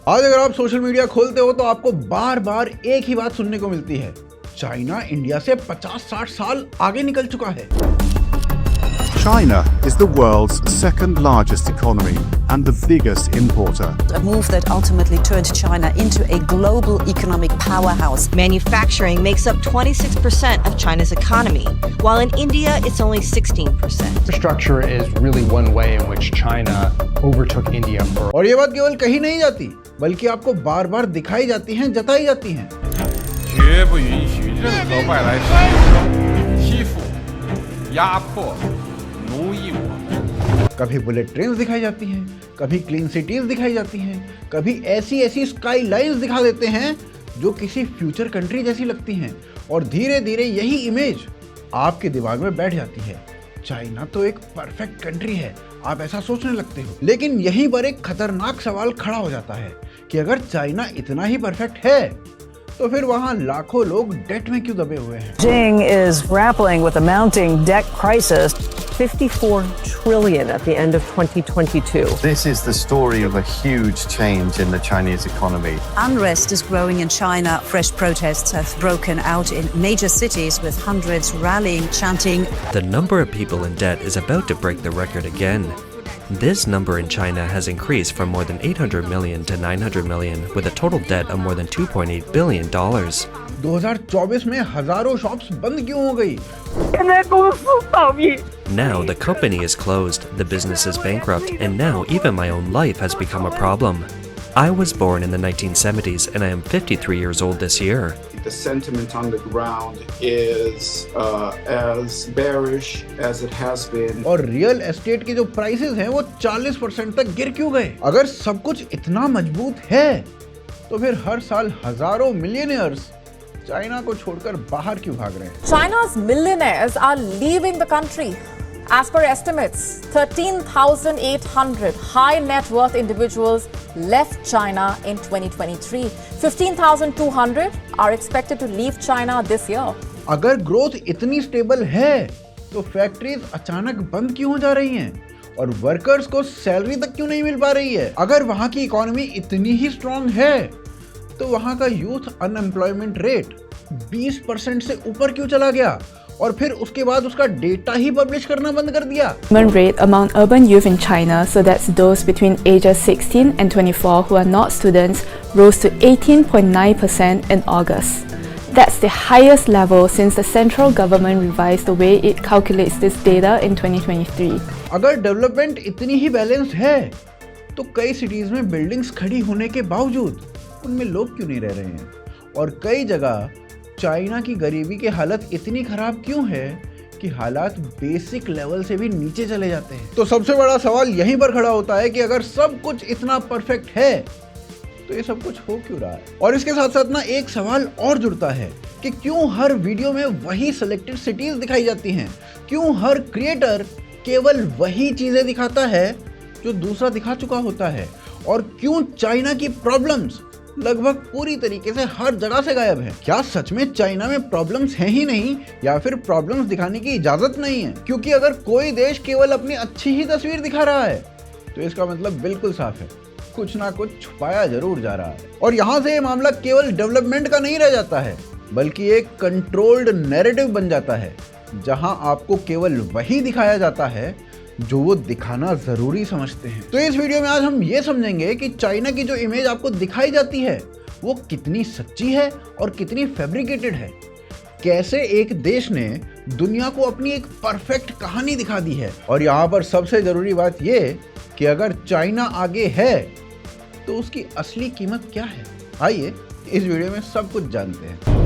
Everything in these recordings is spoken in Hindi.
आज अगर आप सोशल मीडिया खोलते हो तो आपको बार बार एक ही बात सुनने को मिलती है, चाइना इंडिया से 50-60 साल आगे निकल चुका है। China is the world's second largest economy and the biggest importer. A move that ultimately turned China into a global economic powerhouse. Manufacturing makes up 26% of China's economy, while in India it's only 16%. Infrastructure is really one way in which China overtook India for. और ये बात केवल कही नहीं जाती, बल्कि आपको बार बार दिखाई जाती हैं, जताई जाती हैं। 绝不允许任何外来势力欺负、压迫、奴役我们。 कभी बुलेट ट्रेन दिखाई जाती हैं, कभी क्लीन सिटीज दिखाई जाती हैं, कभी ऐसी ऐसी स्काई लाइन्स दिखा देते हैं जो किसी फ्यूचर कंट्री जैसी लगती हैं, और धीरे धीरे यही इमेज आपके दिमाग में बैठ जाती है। चाइना तो एक परफेक्ट कंट्री है, आप ऐसा सोचने लगते हो। लेकिन यहीं पर एक खतरनाक सवाल खड़ा हो जाता है कि अगर चाइना इतना ही परफेक्ट है तो फिर वहां लाखों लोग डेट में क्यों दबे हुए हैं? Beijing is grappling with a mounting debt crisis. 54 trillion at the end of 2022. This is the story of a huge change in the Chinese economy. Unrest is growing in China. Fresh protests have broken out in major cities with hundreds rallying, chanting. The number of people in debt is about to break the record again. This number in China has increased from more than 800 million to 900 million, with a total debt of more than $2.8 billion. 2024 में हजारों शॉप्स बंद क्यों हो गई? Now the company is closed, the business is bankrupt, and now even my own life has become a problem. I was born in the 1970s and I am 53 years old this year. The sentiment on the ground is as bearish as it has been. और रियल एस्टेट के जो प्राइसेस हैं वो 40% तक गिर क्यों गए? अगर सब कुछ इतना मजबूत है तो फिर हर साल हजारों मिलियनियर्स चाइना को छोड़कर बाहर क्यों भाग रहे हैं? China's millionaires are leaving the country. As per estimates, 13,800 high net worth individuals left China in 2023. 15,200 are expected to leave China this year. अगर ग्रोथ इतनी स्टेबल है तो फैक्ट्रीज अचानक बंद क्यों हो जा रही हैं? और वर्कर्स को सैलरी तक क्यों नहीं मिल पा रही है? अगर वहां की इकोनॉमी इतनी ही स्ट्रांग है तो वहां का यूथ अनएम्प्लॉयमेंट रेट 20% से ऊपर क्यों चला गया? और फिर उसके बाद उसका डेटा ही पब्लिश करना बंद कर दिया। Employment rate among urban youth in China, so that's those between ages 16 and 24 who are not students, rose to 18.9% in August. That's the highest level since the central government revised the way it calculates this data in 2023. अगर डेवलपमेंट इतनी ही बैलेंस्ड है तो कई सिटीज में बिल्डिंग्स खड़ी होने के बावजूद उनमें लोग क्यों नहीं रह रहे हैं? और कई जगह चाइना की गरीबी की हालत इतनी खराब क्यों है कि हालात बेसिक लेवल से भी नीचे चले जाते हैं? तो सबसे बड़ा सवाल यहीं पर खड़ा होता है कि अगर सब कुछ इतना परफेक्ट है तो ये सब कुछ हो क्यों रहा है? और इसके साथ साथ ना एक सवाल और जुड़ता है कि क्यों हर वीडियो में वही सिलेक्टेड सिटीज दिखाई जाती हैं? क्यों हर क्रिएटर केवल वही चीजें दिखाता है जो दूसरा दिखा चुका होता है? और क्यों चाइना की प्रॉब्लम्स लगभग पूरी तरीके से हर जगह से गायब है? क्या सच में चाइना में प्रॉब्लम्स हैं ही नहीं, या फिर प्रॉब्लम्स दिखाने की इजाजत नहीं है? क्योंकि अगर कोई देश केवल अपनी अच्छी ही तस्वीर दिखा रहा है तो इसका मतलब बिल्कुल साफ है, कुछ ना कुछ छुपाया जरूर जा रहा है। और यहाँ से ये मामला केवल डेवलपमेंट का नहीं रह जाता है, बल्कि एक कंट्रोल्ड नैरेटिव बन जाता है, जहाँ आपको केवल वही दिखाया जाता है जो वो दिखाना जरूरी समझते हैं। तो इस वीडियो में आज हम ये समझेंगे कि चाइना की जो इमेज आपको दिखाई जाती है वो कितनी सच्ची है और कितनी फैब्रिकेटेड है। कैसे एक देश ने दुनिया को अपनी एक परफेक्ट कहानी दिखा दी है। और यहाँ पर सबसे जरूरी बात ये कि अगर चाइना आगे है तो उसकी असली कीमत क्या है? आइए इस वीडियो में सब कुछ जानते हैं।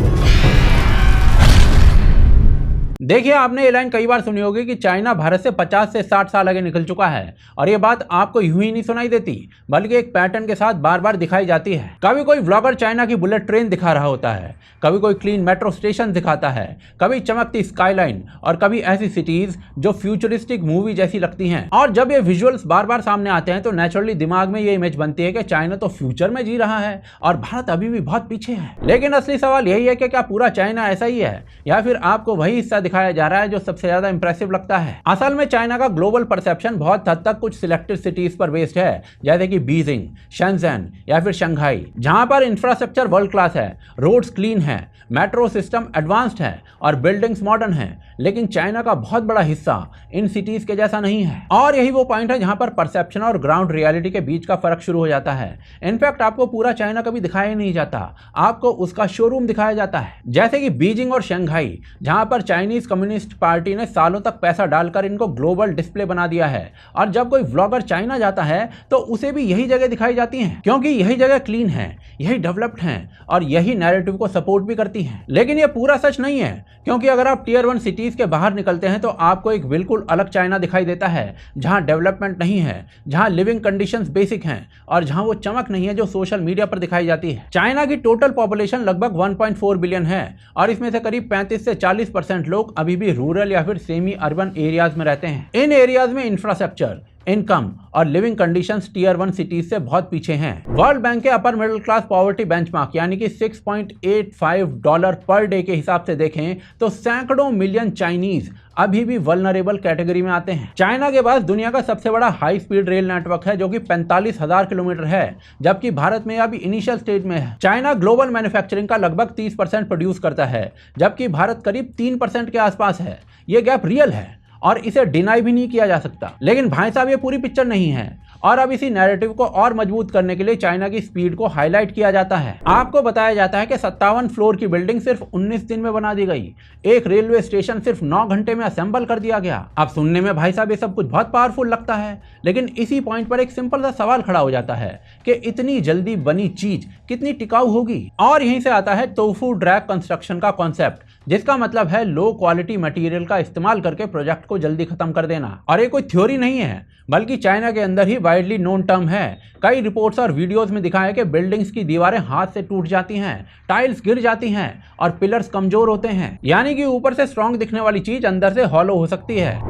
देखिए, आपने ये लाइन कई बार सुनी होगी कि चाइना भारत से 50 से 60 साल आगे निकल चुका है, और ये बात आपको यूं ही नहीं सुनाई देती, बल्कि एक पैटर्न के साथ बार बार दिखाई जाती है। कभी कोई व्लॉगर चाइना की बुलेट ट्रेन दिखा रहा होता है, कभी कोई क्लीन मेट्रो स्टेशन दिखाता है, कभी चमकती स्काईलाइन, और कभी ऐसी सिटीज जो फ्यूचरिस्टिक मूवी जैसी लगती हैं। और जब ये विजुअल्स बार बार सामने आते हैं तो नेचुरली दिमाग में ये इमेज बनती है कि चाइना तो फ्यूचर में जी रहा है और भारत अभी भी बहुत पीछे है। लेकिन असली सवाल यही है कि क्या पूरा चाइना ऐसा ही है, या फिर आपको वही हिस्सा दिखाया जा रहा है जो सबसे ज्यादा इंप्रेसिव लगता है। असल में चाइना का ग्लोबल परसेप्शन बहुत हद तक कुछ सिलेक्टेड सिटीज पर बेस्ड है, जैसे कि बीजिंग, शेंजन या फिर शंघाई, जहां पर इंफ्रास्ट्रक्चर वर्ल्ड क्लास है, रोड्स क्लीन है, मेट्रो सिस्टम एडवांस्ड है और बिल्डिंग्स मॉडर्न है। लेकिन चाइना का बहुत बड़ा हिस्सा इन सिटीज के जैसा नहीं है, और यही वो पॉइंट है जहां पर परसेप्शन और ग्राउंड रियलिटी के बीच का फर्क शुरू हो जाता है। इनफैक्ट आपको पूरा चाइना कभी दिखाया ही नहीं जाता, आपको उसका शोरूम दिखाया जाता है, जैसे कि बीजिंग और शंघाई, जहां पर चाइनीज कम्युनिस्ट पार्टी ने सालों तक पैसा डालकर इनको ग्लोबल डिस्प्ले बना दिया है। और जब कोई व्लॉगर चाइना जाता है तो उसे भी यही जगह दिखाई जाती है, क्योंकि यही जगह क्लीन है, यही डेवलप्ड है और यही नैरेटिव को सपोर्ट भी करती है। लेकिन ये पूरा सच नहीं है, क्योंकि अगर आप टियर 1 सिटीज के बाहर निकलते हैं तो आपको एक बिल्कुल अलग चाइना दिखाई देता है, जहां डेवलपमेंट नहीं है, जहां लिविंग कंडीशंस बेसिक हैं और जहां वो चमक नहीं है जो सोशल मीडिया पर दिखाई जाती है। चाइना की टोटल पॉपुलेशन लगभग 1.4 बिलियन है और इसमें से करीब 35 से 40% लोग अभी भी रूरल या फिर सेमी अर्बन एरियाज में रहते हैं। इन एरियाज में इंफ्रास्ट्रक्चर, इनकम और लिविंग कंडीशंस टियर 1 सिटीज से बहुत पीछे हैं। वर्ल्ड बैंक के upper middle class poverty benchmark यानी कि $6.85 पर डे के हिसाब से देखें तो सैकड़ों मिलियन चाइनीज अभी भी वल्नरेबल कैटेगरी में आते हैं। चाइना के पास दुनिया का सबसे बड़ा हाई स्पीड रेल नेटवर्क है जो कि 45,000 किलोमीटर है, जबकि भारत में अभी इनिशियल स्टेज में है। चाइना ग्लोबल मैन्युफैक्चरिंग का लगभग 30% प्रोड्यूस करता है, जबकि भारत करीब 3% के आसपास है। ये गैप रियल है और इसे डिनाई भी नहीं किया जा सकता। लेकिन भाई साहब ये पूरी पिक्चर नहीं है, और अब इसी नैरेटिव को और मजबूत करने के लिए चाइना की स्पीड को हाईलाइट किया जाता है। आपको बताया जाता है कि 57 फ्लोर की बिल्डिंग सिर्फ 19 दिन में बना दी गई, एक रेलवे स्टेशन सिर्फ 9 घंटे में असेंबल कर दिया गया। अब सुनने में भाई साहब ये सब कुछ बहुत पावरफुल लगता है, लेकिन इसी पॉइंट पर एक सिंपल सा सवाल खड़ा हो जाता है कि इतनी जल्दी बनी चीज कितनी टिकाऊ होगी। और यहीं से आता है टोफू ड्रैग कंस्ट्रक्शन का कॉन्सेप्ट, जिसका मतलब है लो क्वालिटी मटेरियल का इस्तेमाल करके प्रोजेक्ट को जल्दी खत्म कर देना। और ये कोई थ्योरी नहीं है, बल्कि चाइना के अंदर ही वाइडली नोन टर्म है। कई रिपोर्ट्स और वीडियोस में दिखाया है कि बिल्डिंग्स की दीवारें हाथ से टूट जाती हैं, टाइल्स गिर जाती हैं और पिलर्स कमजोर होते हैं, यानी कि ऊपर से स्ट्रॉन्ग दिखने वाली चीज अंदर से हॉलो हो सकती है।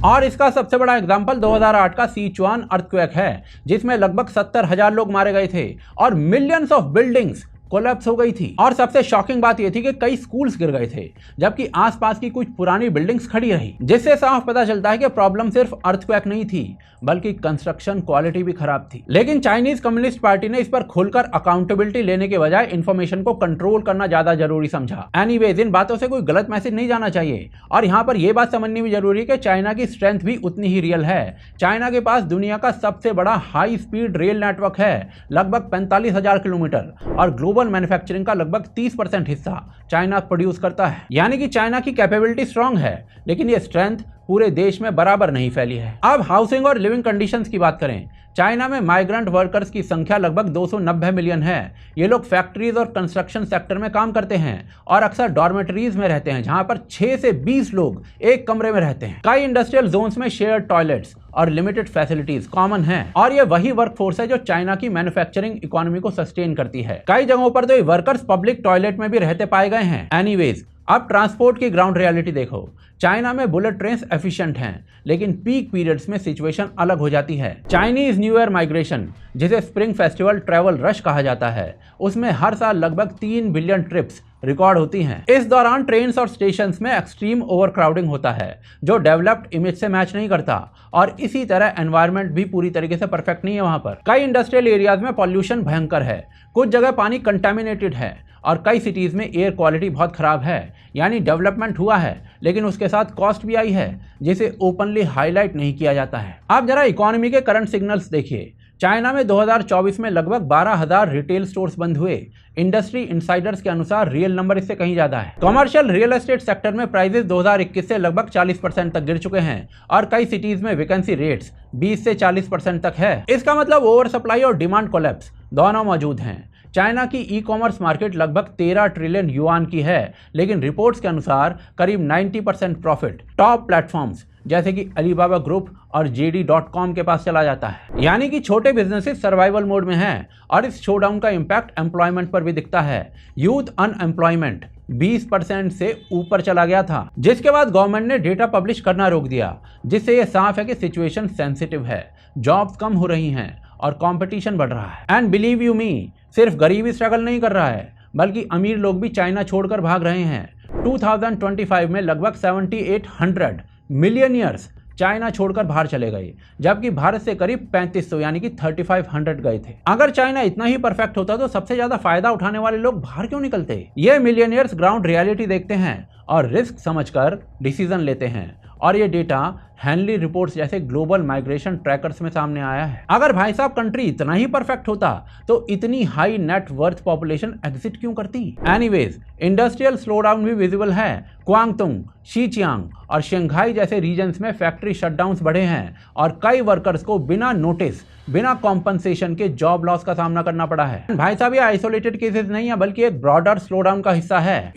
और इसका सबसे बड़ा एग्जाम्पल 2008 का सिचुआन अर्थक्वेक है, जिसमें लगभग 70,000 लोग मारे गए थे और मिलियंस ऑफ बिल्डिंग्स कोलैप्स हो गई थी। और सबसे शॉकिंग बात यह थी कि कई स्कूल्स गिर गए थे, जबकि आसपास की कुछ पुरानी बिल्डिंग्स खड़ी रही, जिससे साफ पता चलता है कि प्रॉब्लम सिर्फ अर्थक्वेक नहीं थी, बल्कि कंस्ट्रक्शन क्वालिटी भी खराब थी। लेकिन चाइनीज कम्युनिस्ट पार्टी ने इस पर खुलकर अकाउंटेबिलिटी लेने के बजाय इंफॉर्मेशन को कंट्रोल करना ज्यादा जरूरी समझा। एनीवेज, इन बातों से कोई गलत मैसेज नहीं जाना चाहिए, और यहाँ पर यह बात समझनी भी जरूरी है कि चाइना की स्ट्रेंथ भी उतनी ही रियल है। चाइना के पास दुनिया का सबसे बड़ा हाई स्पीड रेल नेटवर्क है, लगभग 45,000 किलोमीटर, और ग्लोबल मैन्युफैक्चरिंग का लगभग 30% हिस्सा चाइना प्रोड्यूस करता है। यानी कि चाइना की कैपेबिलिटी स्ट्रांग है, लेकिन ये स्ट्रेंथ पूरे देश में बराबर नहीं फैली है। अब हाउसिंग और लिविंग कंडीशंस की बात करें, चाइना में माइग्रेंट वर्कर्स की संख्या लगभग 290 मिलियन है। ये लोग फैक्ट्रीज और कंस्ट्रक्शन सेक्टर में काम करते हैं और अक्सर डॉर्मेटरीज में रहते हैं, जहां पर 6 से 20 लोग एक कमरे में रहते हैं। कई इंडस्ट्रियल जोन्स में शेयर्ड टॉयलेट्स और लिमिटेड फैसिलिटीज कॉमन हैं, और ये वही वर्कफोर्स है जो चाइना की मैन्युफैक्चरिंग इकोनॉमी को सस्टेन करती है। कई जगहों पर तो ये वर्कर्स पब्लिक टॉयलेट में भी रहते पाए गए हैं। एनीवेज, अब ट्रांसपोर्ट की ग्राउंड रियलिटी देखो। चाइना में बुलेट ट्रेन्स एफिशिएंट हैं, लेकिन पीक पीरियड्स में सिचुएशन अलग हो जाती है। चाइनीज न्यू ईयर माइग्रेशन, जिसे स्प्रिंग फेस्टिवल ट्रैवल रश कहा जाता है, उसमें हर साल लगभग 3 बिलियन ट्रिप्स रिकॉर्ड होती हैं। इस दौरान ट्रेन्स और स्टेशंस में एक्सट्रीम ओवरक्राउडिंग होता है, जो डेवलप्ड इमेज से मैच नहीं करता, और इसी तरह एनवायरनमेंट भी पूरी तरीके से परफेक्ट नहीं है। वहां पर कई इंडस्ट्रियल एरियाज में पॉल्यूशन भयंकर है, कुछ जगह पानी कंटामिनेटेड है, और कई सिटीज़ में एयर क्वालिटी बहुत ख़राब है। यानी डेवलपमेंट हुआ है, लेकिन उसके साथ कॉस्ट भी आई है, जिसे ओपनली हाईलाइट नहीं किया जाता है। आप जरा इकोनॉमी के करंट सिग्नल्स देखिए। चाइना में 2024 में लगभग 12,000 रिटेल स्टोर्स बंद हुए। इंडस्ट्री इनसाइडर्स के अनुसार रियल नंबर इससे कहीं ज़्यादा है। कमर्शियल रियल एस्टेट सेक्टर में प्राइजेस 2021 से लगभग 40% तक गिर चुके हैं, और कई सिटीज़ में वैकेंसी रेट्स 20 से 40% तक है। इसका मतलब ओवर सप्लाई और डिमांड कोलैप्स दोनों मौजूद हैं। चाइना की ई कॉमर्स मार्केट लगभग 13 ट्रिलियन युआन की है, लेकिन रिपोर्ट्स के अनुसार करीब 90% प्रॉफिट टॉप प्लेटफॉर्म्स जैसे कि अलीबाबा ग्रुप और JD.com के पास चला जाता है। यानी कि छोटे बिजनेसेस सर्वाइवल मोड में हैं और इस शोडाउन का इम्पैक्ट एम्प्लॉयमेंट पर भी दिखता है। यूथ अनएम्प्लॉयमेंट 20% से ऊपर चला गया था, जिसके बाद गवर्नमेंट ने डेटा पब्लिश करना रोक दिया, जिससे यह साफ है कि सिचुएशन सेंसिटिव है। जॉब्स कम हो रही हैं और कंपटीशन बढ़ रहा है। एंड बिलीव यू मी, सिर्फ गरीब ही स्ट्रगल नहीं कर रहा है, बल्कि अमीर लोग भी चाइना छोड़कर भाग रहे हैं। 2025 में लगभग 7800 मिलियनियर्स चाइना छोड़कर बाहर चले गए, जबकि भारत से करीब 3500 यानी कि 3500 गए थे। अगर चाइना इतना ही परफेक्ट होता तो सबसे ज्यादा फायदा उठाने वाले लोग बाहर क्यों निकलते? ये मिलियनियर्स ग्राउंड रियलिटी देखते हैं और रिस्क समझकर डिसीजन लेते हैं, और ये डेटा हेनली रिपोर्ट्स जैसे ग्लोबल माइग्रेशन ट्रैकर्स में सामने आया है। अगर भाई साहब कंट्री इतना ही परफेक्ट होता तो इतनी high net worth population exit क्यों करती? एनीवेज, इंडस्ट्रियल स्लोडाउन भी विजिबल है। क्वांगतुंग, शीचियांग और शंघाई जैसे रीजन्स में फैक्ट्री शटडाउन्स बढ़े हैं और कई वर्कर्स को बिना नोटिस, बिना कॉम्पनसेशन के जॉब लॉस का सामना करना पड़ा है। भाई साहब, ये आइसोलेटेड केसेस नहीं है, बल्कि एक ब्रॉडर स्लोडाउन का हिस्सा है।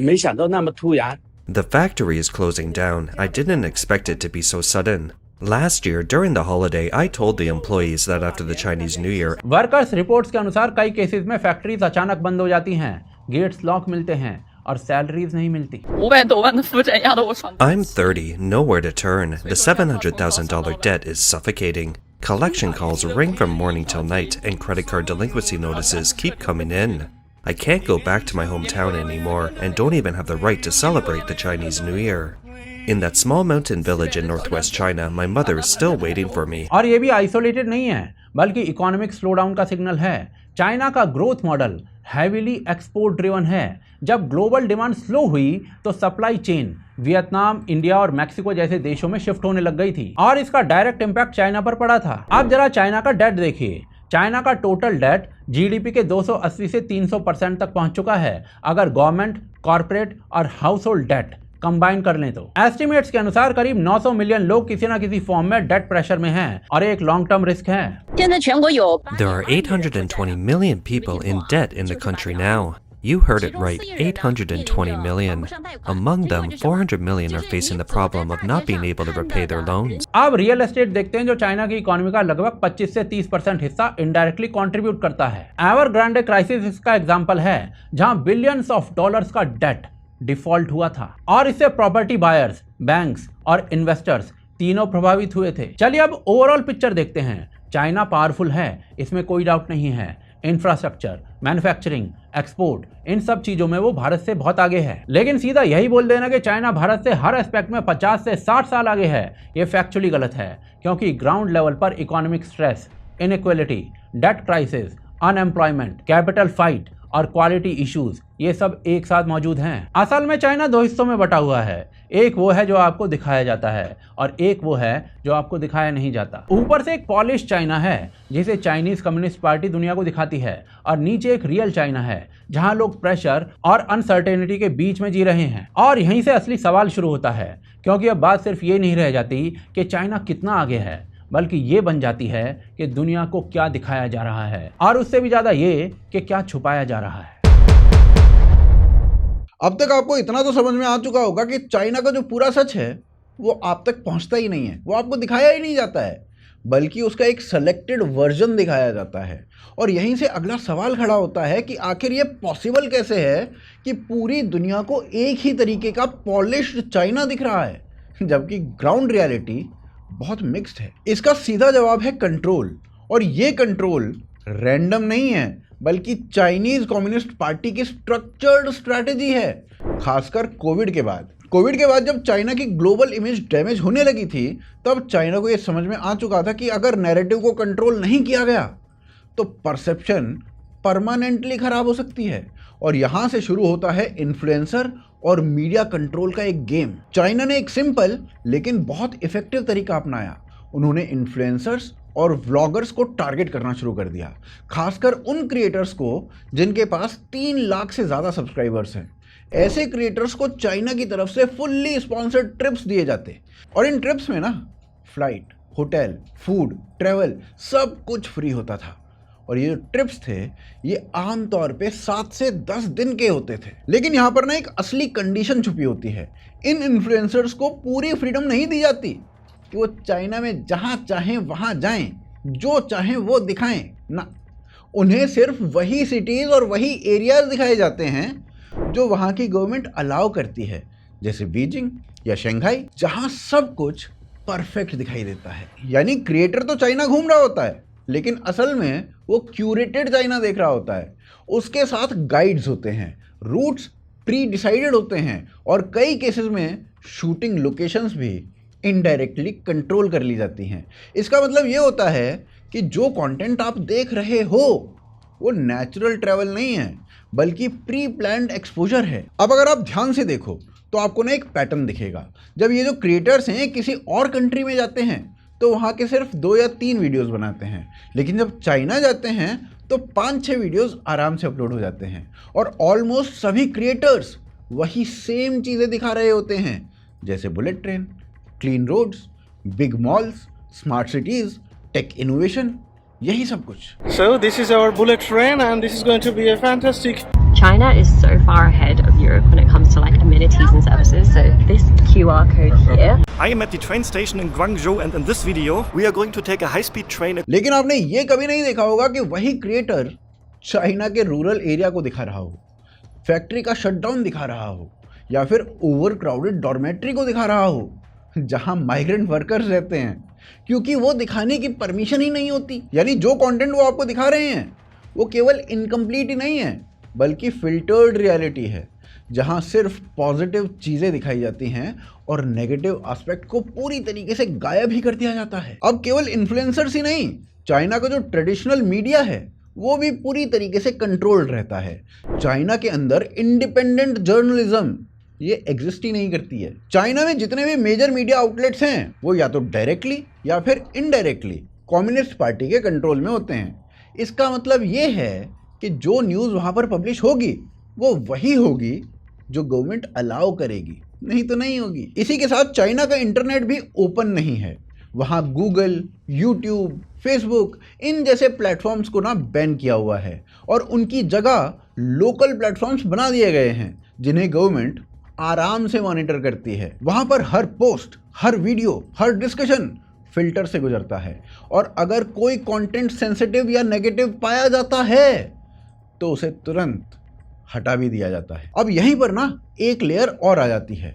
The factory is closing down. I didn't expect it to be so sudden. Last year, during the holiday, I told the employees that after the Chinese New Year, workers reports के अनुसार कई केसेस में फैक्ट्रीज अचानक बंद हो जाती हैं, गेट्स लॉक मिलते हैं और सैलरीज नहीं मिलती। I'm 30, nowhere to turn. The $700,000 debt is suffocating. Collection calls ring from morning till night, and credit card delinquency notices keep coming in. I can't go back to my hometown anymore and don't even have the right to celebrate the Chinese New Year. In that small mountain village in northwest China, my mother is still waiting for me. और ये भी आइसोलेटेड नहीं है, बल्कि इकोनॉमिक स्लोडाउन का सिग्नल है। चाइना का growth model heavily export driven है। जब ग्लोबल डिमांड स्लो हुई तो सप्लाई चेन वियतनाम, इंडिया और मैक्सिको जैसे देशों में शिफ्ट होने लग गई थी और इसका डायरेक्ट इम्पैक्ट चाइना पर पड़ा था। अब जरा चाइना का डेट देखिए। चाइना का टोटल डेट जीडीपी के 280 से 300% तक पहुंच चुका है, अगर गवर्नमेंट, कॉर्पोरेट और हाउस होल्ड डेट कंबाइन कर लें तो। एस्टिमेट्स के अनुसार करीब 900 मिलियन लोग किसी न किसी फॉर्म में डेट प्रेशर में हैं और एक लॉन्ग टर्म रिस्क है। There are 820 million people in debt in the country now. You heard it right, 820 million. Among them, 400 million are facing the problem of not being able to repay their loans. अब रियल एस्टेट देखते हैं, जो चाइना की इकोनॉमी का लगभग 25 से 30% हिस्सा इनडायरेक्टली कंट्रीब्यूट करता है। एवरग्रांडे क्राइसिस इसका एग्जांपल है, जहां बिलियंस ऑफ डॉलर्स का डेट डिफॉल्ट हुआ था और इससे प्रॉपर्टी बायर्स, बैंक्स और इन्वेस्टर्स तीनों प्रभावित हुए थे। चलिए अब ओवरऑल पिक्चर देखते हैं। चाइना पावरफुल है, इसमें कोई डाउट नहीं है। इंफ्रास्ट्रक्चर, मैन्युफैक्चरिंग, एक्सपोर्ट, इन सब चीजों में वो भारत से बहुत आगे है। लेकिन सीधा यही बोल देना कि चाइना भारत से हर एस्पेक्ट में 50 से 60 साल आगे है, ये फैक्चुअली गलत है, क्योंकि ग्राउंड लेवल पर economic stress, inequality, debt crisis, unemployment, capital fight और क्वालिटी इश्यूज, ये सब एक साथ मौजूद हैं। असल में चाइना दो हिस्सों में बटा हुआ है, एक वो है जो आपको दिखाया जाता है और एक वो है जो आपको दिखाया नहीं जाता। ऊपर से एक पॉलिश चाइना है जिसे चाइनीज कम्युनिस्ट पार्टी दुनिया को दिखाती है, और नीचे एक रियल चाइना है जहां लोग प्रेशर और अनसर्टेनिटी के बीच में जी रहे हैं। और यहीं से असली सवाल शुरू होता है, क्योंकि अब बात सिर्फ ये नहीं रह जाती कि चाइना कितना आगे है, बल्कि ये बन जाती है कि दुनिया को क्या दिखाया जा रहा है, और उससे भी ज्यादा ये कि क्या छुपाया जा रहा है। अब तक आपको इतना तो समझ में आ चुका होगा कि चाइना का जो पूरा सच है वो आप तक पहुंचता ही नहीं है, वो आपको दिखाया ही नहीं जाता है, बल्कि उसका एक सेलेक्टेड वर्जन दिखाया जाता है। और यहीं से अगला सवाल खड़ा होता है कि आखिर ये पॉसिबल कैसे है कि पूरी दुनिया को एक ही तरीके का पॉलिश्ड चाइना दिख रहा है, जबकि ग्राउंड रियलिटी बहुत मिक्स्ड है। इसका सीधा जवाब है कंट्रोल, और ये कंट्रोल रैंडम नहीं है, बल्कि चाइनीज कम्युनिस्ट पार्टी की स्ट्रक्चर्ड स्ट्रैटेजी है। खासकर कोविड के बाद जब चाइना की ग्लोबल इमेज डैमेज होने लगी थी, तब चाइना को यह समझ में आ चुका था कि अगर नैरेटिव को कंट्रोल नहीं किया गया तो परसेप्शन परमानेंटली खराब हो सकती है। और यहां से शुरू होता है इन्फ्लुएंसर और मीडिया कंट्रोल का एक गेम। चाइना ने एक सिंपल लेकिन बहुत इफेक्टिव तरीका अपनाया। उन्होंने इन्फ्लुएंसर्स और व्लॉगर्स को टारगेट करना शुरू कर दिया, खासकर उन क्रिएटर्स को जिनके पास 3 लाख से ज़्यादा सब्सक्राइबर्स हैं। ऐसे क्रिएटर्स को चाइना की तरफ से फुल्ली स्पॉन्सर्ड ट्रिप्स दिए जाते, और इन ट्रिप्स में ना फ्लाइट, होटल, फूड, ट्रैवल सब कुछ फ्री होता था। और ये जो ट्रिप्स थे ये आमतौर पे 7 से 10 दिन के होते थे। लेकिन यहाँ पर ना एक असली कंडीशन छुपी होती है, इन इन्फ्लुएंसर्स को पूरी फ्रीडम नहीं दी जाती। कि वो चाइना में जहाँ चाहें वहाँ जाएं, जो चाहें वो दिखाएं ना। उन्हें सिर्फ वही सिटीज़ और वही एरियाज दिखाए जाते हैं जो वहाँ की गवर्नमेंट अलाउ करती है, जैसे बीजिंग या शंघाई, जहाँ सब कुछ परफेक्ट दिखाई देता है। यानी क्रिएटर तो चाइना घूम रहा होता है, लेकिन असल में वो क्यूरेटेड चाइना देख रहा होता है। उसके साथ गाइड्स होते हैं, रूट्स प्री डिसाइडेड होते हैं और कई केसेस में शूटिंग लोकेशंस भी इनडायरेक्टली कंट्रोल कर ली जाती हैं। इसका मतलब ये होता है कि जो कंटेंट आप देख रहे हो वो नेचुरल ट्रैवल नहीं है, बल्कि प्री प्लान्ड एक्सपोजर है। अब अगर आप ध्यान से देखो तो आपको ना एक पैटर्न दिखेगा। जब ये जो क्रिएटर्स हैं किसी और कंट्री में जाते हैं तो वहाँ के सिर्फ 2 या 3 वीडियोस बनाते हैं, लेकिन जब चाइना जाते हैं तो 5-6 वीडियोस आराम से अपलोड हो जाते हैं और ऑलमोस्ट सभी क्रिएटर्स वही सेम चीज़ें दिखा रहे होते हैं, जैसे bullet train, clean roads, big malls, smart cities, tech innovation, यही सब कुछ। So this is our bullet train and this is going to be a fantastic. China is so far ahead of Europe when it comes to like amenities and services. So this QR code here. I am at the train station in Guangzhou and in this video we are going to take a high-speed train. लेकिन आपने ये कभी नहीं देखा होगा कि वही क्रिएटर चाइना के रूरल एरिया को दिखा रहा हो, फैक्ट्री का शटडाउन दिखा रहा हो, या फिर ओवर क्राउडेड डॉर्मेट्री को दिखा रहा हो जहां माइग्रेंट वर्कर्स रहते हैं, क्योंकि वो दिखाने की परमिशन ही नहीं होती। यानी जो कंटेंट वो आपको दिखा रहे हैं वो केवल इनकम्प्लीट ही नहीं है, बल्कि फिल्टर्ड रियलिटी है, जहां सिर्फ पॉजिटिव चीज़ें दिखाई जाती हैं और नेगेटिव एस्पेक्ट को पूरी तरीके से गायब ही कर दिया जाता है। अब केवल इन्फ्लुएंसर्स ही नहीं, चाइना का जो ट्रेडिशनल मीडिया है वो भी पूरी तरीके से कंट्रोल्ड रहता है। चाइना के अंदर इंडिपेंडेंट जर्नलिज्म ये एग्जिस्ट ही नहीं करती है। चाइना में जितने भी मेजर मीडिया आउटलेट्स हैं वो या तो डायरेक्टली या फिर इनडायरेक्टली कम्युनिस्ट पार्टी के कंट्रोल में होते हैं। इसका मतलब ये है कि जो न्यूज़ वहाँ पर पब्लिश होगी वो वही होगी जो गवर्नमेंट अलाउ करेगी, नहीं तो नहीं होगी। इसी के साथ चाइना का इंटरनेट भी ओपन नहीं है। वहाँ गूगल, यूट्यूब, फेसबुक इन जैसे प्लेटफॉर्म्स को ना बैन किया हुआ है और उनकी जगह लोकल प्लेटफॉर्म्स बना दिए गए हैं जिन्हें गवर्नमेंट आराम से मॉनिटर करती है। वहाँ पर हर पोस्ट, हर वीडियो, हर डिस्कशन फिल्टर से गुजरता है और अगर कोई कंटेंट सेंसिटिव या नेगेटिव पाया जाता है तो उसे तुरंत हटा भी दिया जाता है। अब यहीं पर ना एक लेयर और आ जाती है,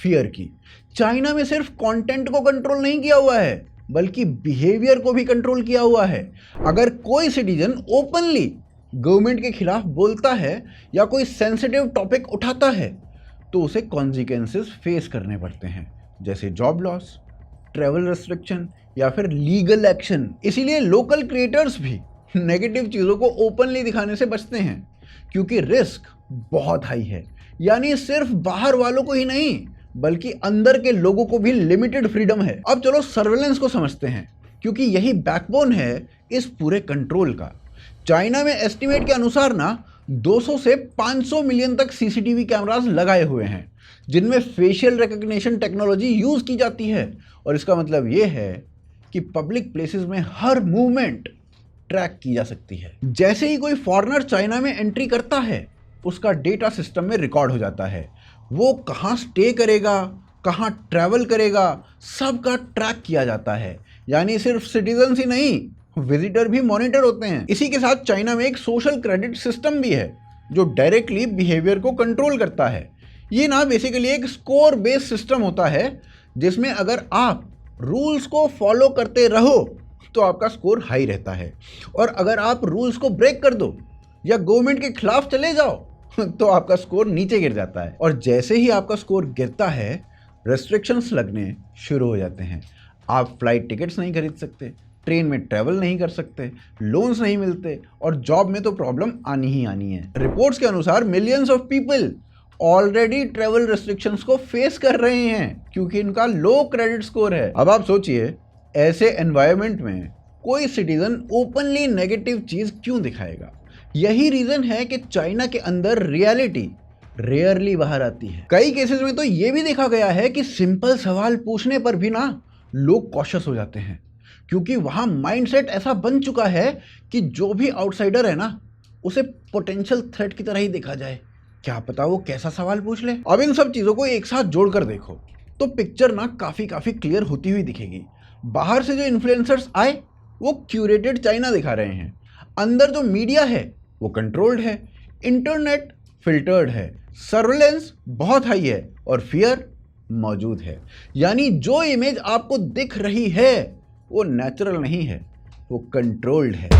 फियर की। चाइना में सिर्फ कंटेंट को कंट्रोल नहीं किया हुआ है, बल्कि बिहेवियर को भी कंट्रोल किया हुआ है। अगर कोई सिटीजन ओपनली गवर्नमेंट के खिलाफ बोलता है या कोई सेंसिटिव टॉपिक उठाता है तो उसे कॉन्सिक्वेंसेस फेस करने पड़ते हैं, जैसे जॉब लॉस, ट्रैवल रेस्ट्रिक्शन या फिर लीगल एक्शन। इसीलिए लोकल क्रिएटर्स भी नेगेटिव चीज़ों को ओपनली दिखाने से बचते हैं, क्योंकि रिस्क बहुत हाई है। यानी सिर्फ बाहर वालों को ही नहीं बल्कि अंदर के लोगों को भी लिमिटेड फ्रीडम है। अब चलो सर्वेलेंस को समझते हैं, क्योंकि यही बैकबोन है इस पूरे कंट्रोल का। चाइना में एस्टिमेट के अनुसार ना 200 से 500 मिलियन तक सीसीटीवी कैमरास लगाए हुए हैं, जिनमें फेशियल रिकग्निशन टेक्नोलॉजी यूज़ की जाती है। और इसका मतलब ये है कि पब्लिक प्लेसेस में हर मूवमेंट ट्रैक की जा सकती है। जैसे ही कोई फॉरेनर चाइना में एंट्री करता है उसका डेटा सिस्टम में रिकॉर्ड हो जाता है। वो कहाँ स्टे करेगा, कहाँ ट्रैवल करेगा, सबका ट्रैक किया जाता है। यानी सिर्फ सिटीजन्स ही नहीं, विजिटर भी मॉनिटर होते हैं। इसी के साथ चाइना में एक सोशल क्रेडिट सिस्टम भी है जो डायरेक्टली बिहेवियर को कंट्रोल करता है। ये ना बेसिकली एक स्कोर बेस्ड सिस्टम होता है जिसमें अगर आप रूल्स को फॉलो करते रहो तो आपका स्कोर हाई रहता है, और अगर आप रूल्स को ब्रेक कर दो या गवर्नमेंट के खिलाफ चले जाओ तो आपका स्कोर नीचे गिर जाता है। और जैसे ही आपका स्कोर गिरता है रेस्ट्रिक्शंस लगने शुरू हो जाते हैं। आप फ्लाइट टिकट्स नहीं खरीद सकते, ट्रेन में ट्रैवल नहीं कर सकते, लोन्स नहीं मिलते और जॉब में तो प्रॉब्लम आनी ही आनी है। रिपोर्ट्स के अनुसार millions of people already travel restrictions को फेस कर रहे हैं क्योंकि इनका लो क्रेडिट स्कोर है। अब आप सोचिए ऐसे एनवायरनमेंट में कोई सिटीजन ओपनली नेगेटिव चीज़ क्यों दिखाएगा। यही रीज़न है कि चाइना के अंदर रियलिटी रेयरली बाहर आती है। कई केसेस में तो ये भी देखा गया है कि सिंपल सवाल पूछने पर भी ना लोग कॉशियस हो जाते हैं, क्योंकि वहाँ माइंडसेट ऐसा बन चुका है कि जो भी आउटसाइडर है ना उसे पोटेंशियल थ्रेट की तरह ही देखा जाए। क्या पता वो कैसा सवाल पूछ ले। अब इन सब चीज़ों को एक साथ जोड़कर देखो, तो पिक्चर ना काफ़ी क्लियर होती हुई दिखेगी। बाहर से जो इन्फ्लुएंसर्स आए वो क्यूरेटेड चाइना दिखा रहे हैं, अंदर जो मीडिया है वो कंट्रोल्ड है, इंटरनेट फिल्टर्ड है, सर्विलेंस बहुत हाई है और फियर मौजूद है। यानी जो इमेज आपको दिख रही है वो नेचुरल नहीं है, वो कंट्रोल्ड है।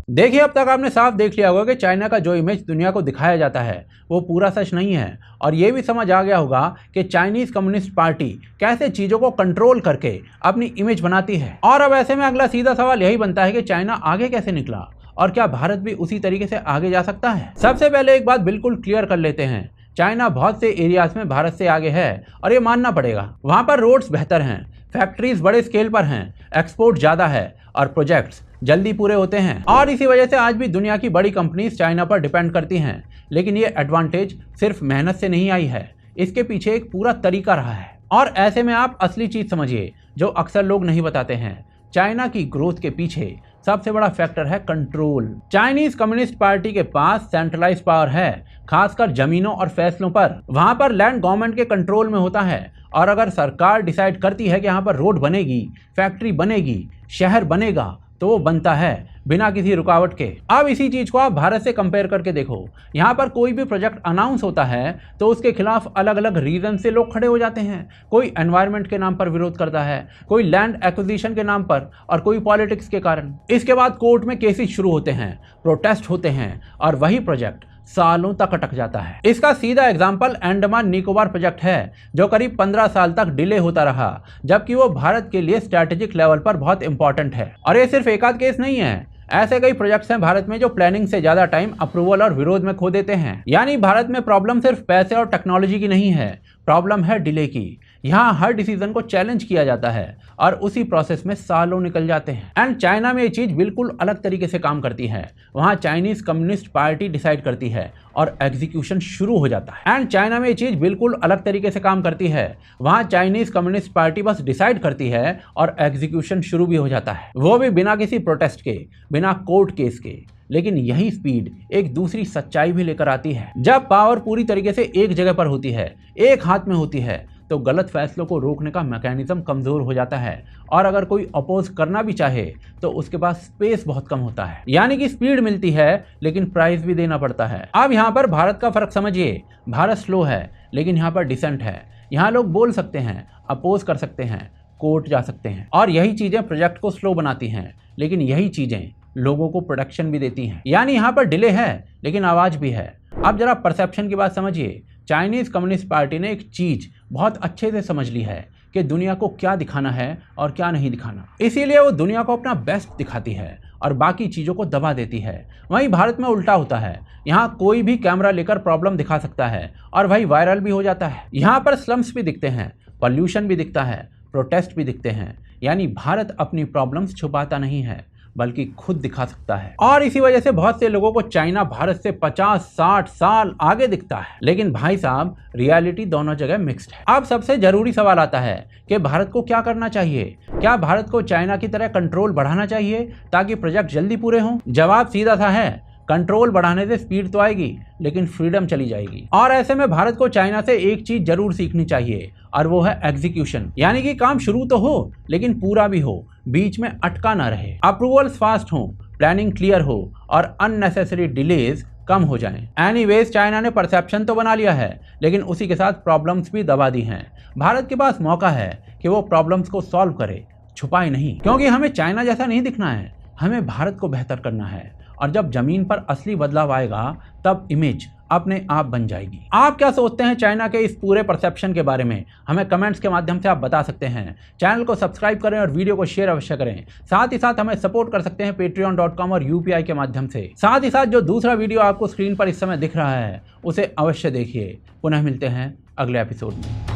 देखिए, अब तक आपने साफ देख लिया होगा कि चाइना का जो इमेज दुनिया को दिखाया जाता है वो पूरा सच नहीं है, और ये भी समझ आ गया होगा कि चाइनीज कम्युनिस्ट पार्टी कैसे चीज़ों को कंट्रोल करके अपनी इमेज बनाती है। और अब ऐसे में अगला सीधा सवाल यही बनता है कि चाइना आगे कैसे निकला और क्या भारत भी उसी तरीके से आगे जा सकता है। सबसे पहले एक बात बिल्कुल क्लियर कर लेते हैं, चाइना बहुत से एरियाज में भारत से आगे है और ये मानना पड़ेगा। वहाँ पर रोड्स बेहतर हैं, फैक्ट्रीज बड़े स्केल पर हैं, एक्सपोर्ट ज़्यादा है और प्रोजेक्ट्स जल्दी पूरे होते हैं, और इसी वजह से आज भी दुनिया की बड़ी कंपनीज चाइना पर डिपेंड करती हैं। लेकिन ये एडवांटेज सिर्फ मेहनत से नहीं आई है, इसके पीछे एक पूरा तरीका रहा है। और ऐसे में आप असली चीज़ समझिए जो अक्सर लोग नहीं बताते हैं। चाइना की ग्रोथ के पीछे सबसे बड़ा फैक्टर है कंट्रोल। चाइनीज कम्युनिस्ट पार्टी के पास सेंट्रलाइज पावर है, खासकर जमीनों और फैसलों पर। वहां पर लैंड गवर्नमेंट के कंट्रोल में होता है, और अगर सरकार डिसाइड करती है कि यहाँ पर रोड बनेगी, फैक्ट्री बनेगी, शहर बनेगा, तो वो बनता है बिना किसी रुकावट के। अब इसी चीज को आप भारत से कंपेयर करके देखो। यहाँ पर कोई भी प्रोजेक्ट अनाउंस होता है तो उसके खिलाफ अलग अलग रीजन से लोग खड़े हो जाते हैं। कोई एनवायरनमेंट के नाम पर विरोध करता है, कोई लैंड एक्विजिशन के नाम पर, और कोई पॉलिटिक्स के कारण। इसके बाद कोर्ट में केसेस शुरू होते हैं, प्रोटेस्ट होते हैं, और वही प्रोजेक्ट सालों तक अटक जाता है। इसका सीधा एग्जाम्पल अंडमान निकोबार प्रोजेक्ट है, जो करीब 15 साल तक डिले होता रहा, जबकि वो भारत के लिए स्ट्रैटेजिक लेवल पर बहुत इंपॉर्टेंट है। और ये सिर्फ एक आध केस नहीं है, ऐसे कई प्रोजेक्ट्स हैं भारत में जो प्लानिंग से ज्यादा टाइम अप्रूवल और विरोध में खो देते हैं। यानी भारत में प्रॉब्लम सिर्फ पैसे और टेक्नोलॉजी की नहीं है, प्रॉब्लम है डिले की। यहाँ हर डिसीजन को चैलेंज किया जाता है और उसी प्रोसेस में सालों निकल जाते हैं। एंड चाइना में ये चीज बिल्कुल अलग तरीके से काम करती है। वहाँ चाइनीज कम्युनिस्ट पार्टी डिसाइड करती है और एग्जीक्यूशन शुरू हो जाता है। एंड चाइना में ये चीज बिल्कुल अलग तरीके से काम करती है। वहाँ चाइनीज कम्युनिस्ट पार्टी बस डिसाइड करती है और एग्जीक्यूशन शुरू भी हो जाता है, वो भी बिना किसी प्रोटेस्ट के, बिना कोर्ट केस के। लेकिन यही स्पीड एक दूसरी सच्चाई भी लेकर आती है। जब पावर पूरी तरीके से एक जगह पर होती है, एक हाथ में होती है, तो गलत फैसलों को रोकने का मैकेनिज्म कमजोर हो जाता है, और अगर कोई अपोज करना भी चाहे तो उसके पास स्पेस बहुत कम होता है। यानी कि स्पीड मिलती है लेकिन प्राइस भी देना पड़ता है। अब यहाँ पर भारत का फर्क समझिए। भारत स्लो है लेकिन यहाँ पर डिसेंट है। यहाँ लोग बोल सकते हैं, अपोज कर सकते हैं, कोर्ट जा सकते हैं, और यही चीजें प्रोजेक्ट को स्लो बनाती हैं, लेकिन यही चीजें लोगों को प्रोटेक्शन भी देती हैं। यानी यहाँ पर डिले है लेकिन आवाज भी है। अब जरा परसेप्शन की बात समझिए। चाइनीज कम्युनिस्ट पार्टी ने एक चीज बहुत अच्छे से समझ ली है कि दुनिया को क्या दिखाना है और क्या नहीं दिखाना। इसीलिए वो दुनिया को अपना बेस्ट दिखाती है और बाकी चीज़ों को दबा देती है। वहीं भारत में उल्टा होता है। यहाँ कोई भी कैमरा लेकर प्रॉब्लम दिखा सकता है और वही वायरल भी हो जाता है। यहाँ पर स्लम्स भी दिखते हैं, पॉल्यूशन भी दिखता है, प्रोटेस्ट भी दिखते हैं। यानी भारत अपनी प्रॉब्लम्स छुपाता नहीं है बल्कि खुद दिखा सकता है। और इसी वजह से बहुत से लोगों को चाइना भारत से 50-60 साल आगे दिखता है। लेकिन भाई साहब, रियलिटी दोनों जगह मिक्स्ड है। अब सबसे जरूरी सवाल आता है कि भारत को क्या करना चाहिए। क्या भारत को चाइना की तरह कंट्रोल बढ़ाना चाहिए ताकि प्रोजेक्ट जल्दी पूरे हों? जवाब सीधा सा है, कंट्रोल बढ़ाने से स्पीड तो आएगी लेकिन फ्रीडम चली जाएगी। और ऐसे में भारत को चाइना से एक चीज जरूर सीखनी चाहिए, और वो है एग्जीक्यूशन। यानी कि काम शुरू तो हो लेकिन पूरा भी हो, बीच में अटका ना रहे, अप्रूवल्स फास्ट हो, प्लानिंग क्लियर हो और अननेसेसरी डिलेज कम हो जाएं। एनीवेज, चाइना ने परसेप्शन तो बना लिया है लेकिन उसी के साथ प्रॉब्लम्स भी दबा दी हैं। भारत के पास मौका है कि वो प्रॉब्लम्स को सॉल्व करे, छुपाए नहीं, क्योंकि हमें चाइना जैसा नहीं दिखना है, हमें भारत को बेहतर करना है। और जब जमीन पर असली बदलाव आएगा तब इमेज अपने आप बन जाएगी। आप क्या सोचते हैं चाइना के इस पूरे परसेप्शन के बारे में? हमें कमेंट्स के माध्यम से आप बता सकते हैं। चैनल को सब्सक्राइब करें और वीडियो को शेयर अवश्य करें। साथ ही साथ हमें सपोर्ट कर सकते हैं patreon.com और UPI के माध्यम से। साथ ही साथ जो दूसरा वीडियो आपको स्क्रीन पर इस समय दिख रहा है उसे अवश्य देखिए। पुनः मिलते हैं अगले एपिसोड में।